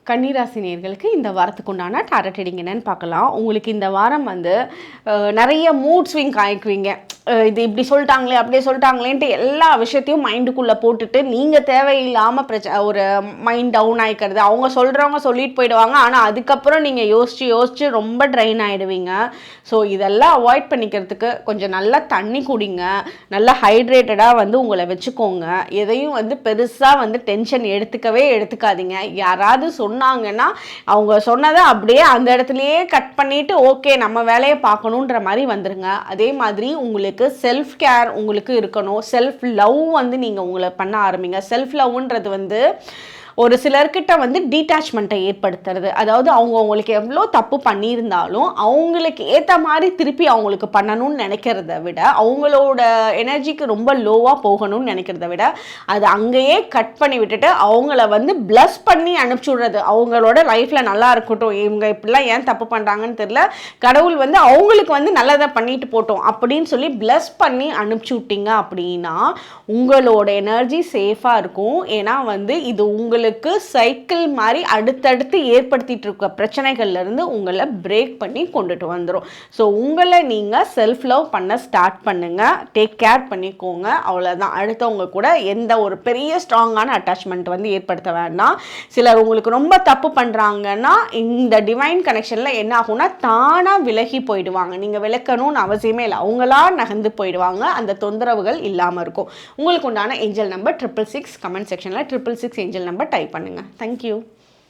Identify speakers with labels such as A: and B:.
A: கன்னிராசி நேயர்களுக்கு இந்த வாரத்துக்கு உண்டான டாரட் ரீடிங் என்னன்னு பார்க்கலாம். உங்களுக்கு இந்த வாரம் வந்து நிறைய மூட் ஸ்விங் காய்க்குவீங்க. இது இப்படி சொல்லிட்டாங்களே அப்படியே சொல்லிட்டாங்களேன்ட்டு எல்லா விஷயத்தையும் மைண்டுக்குள்ளே போட்டுட்டு நீங்கள் தேவையில்லாமல் ஒரு மைண்ட் டவுன் ஆகிக்கிறது. அவங்க சொல்கிறவங்க சொல்லிட்டு போயிடுவாங்க, ஆனால் அதுக்கப்புறம் நீங்கள் யோசித்து ரொம்ப ட்ரைன் ஆகிடுவீங்க. ஸோ இதெல்லாம் அவாய்ட் பண்ணிக்கிறதுக்கு கொஞ்சம் நல்லா தண்ணி குடிங்க, நல்லா ஹைட்ரேட்டடாக வந்து உங்களை வச்சுக்கோங்க. எதையும் வந்து பெருசாக வந்து டென்ஷன் எடுத்துக்காதீங்க. யாராவது சொன்னாங்கன்னா அவங்க சொன்னதை அப்படியே அந்த இடத்துலையே கட் பண்ணிவிட்டு ஓகே நம்ம வேலையை பார்க்கணுன்ற மாதிரி வந்துடுங்க. அதே மாதிரி உங்களுக்கு செல்ஃப் கேர் உங்களுக்கு இருக்கணும். செல்ஃப் லவ் வந்து நீங்கள் உங்களை பண்ண ஆரம்பிங்க. செல்ஃப் லவ்ன்றது வந்து ஒரு சிலர்கிட்ட வந்து டீட்டாச்மெண்ட்டை ஏற்படுத்துறது. அதாவது அவங்க அவங்களுக்கு எவ்வளோ தப்பு பண்ணியிருந்தாலும் அவங்களுக்கு ஏற்ற மாதிரி திருப்பி அவங்களுக்கு பண்ணணும்னு நினைக்கிறத விட, அவங்களோட எனர்ஜிக்கு ரொம்ப லோவாக போகணும்னு நினைக்கிறத விட அது அங்கேயே கட் பண்ணி விட்டுட்டு அவங்கள வந்து ப்ளஸ் பண்ணி அனுப்பிச்சி விடுறது. அவங்களோட லைஃப்பில் நல்லா இருக்கட்டும், இவங்க இப்படிலாம் ஏன் தப்பு பண்ணுறாங்கன்னு தெரியல, கடவுள் வந்து அவங்களுக்கு வந்து நல்லதை பண்ணிட்டு போட்டோம் அப்படின்னு சொல்லி ப்ளஸ் பண்ணி அனுப்பிச்சி விட்டீங்க அப்படின்னா உங்களோட எனர்ஜி சேஃபாக இருக்கும். ஏன்னா வந்து இது உங்களுக்கு சைக்கிள் மாதிரி அடுத்தடுத்து ஏற்படுத்திட்டு இருக்க பிரச்சனைகள்லேருந்து உங்களை பிரேக் பண்ணி கொண்டுட்டு வந்துடும். ஸோ உங்களை நீங்கள் செல்ஃப் லவ் பண்ண ஸ்டார்ட் பண்ணுங்கள். டேக் கேர் பண்ணிக்கோங்க, அவ்வளோதான். அடுத்தவங்க கூட எந்த ஒரு பெரிய ஸ்ட்ராங்கான அட்டாச்மெண்ட் வந்து ஏற்படுத்த வேண்டாம். சிலர் உங்களுக்கு ரொம்ப தப்பு பண்ணுறாங்கன்னா இந்த டிவைன் கனெக்ஷனில் என்ன ஆகும்னா தானாக விலகி போயிடுவாங்க. நீங்கள் விளக்கணும்னு அவசியமே இல்லை, அவங்களா நகர்ந்து போயிடுவாங்க. அந்த தொந்தரவுகள் இல்லாமல் இருக்கும். உங்களுக்கு உண்டான ஏஞ்சல் நம்பர் 666. கமெண்ட் செக்ஷனில் 666 ஏஞ்சல் நம்பர் டைப் பண்ணுங்கள். தேங்க்யூ.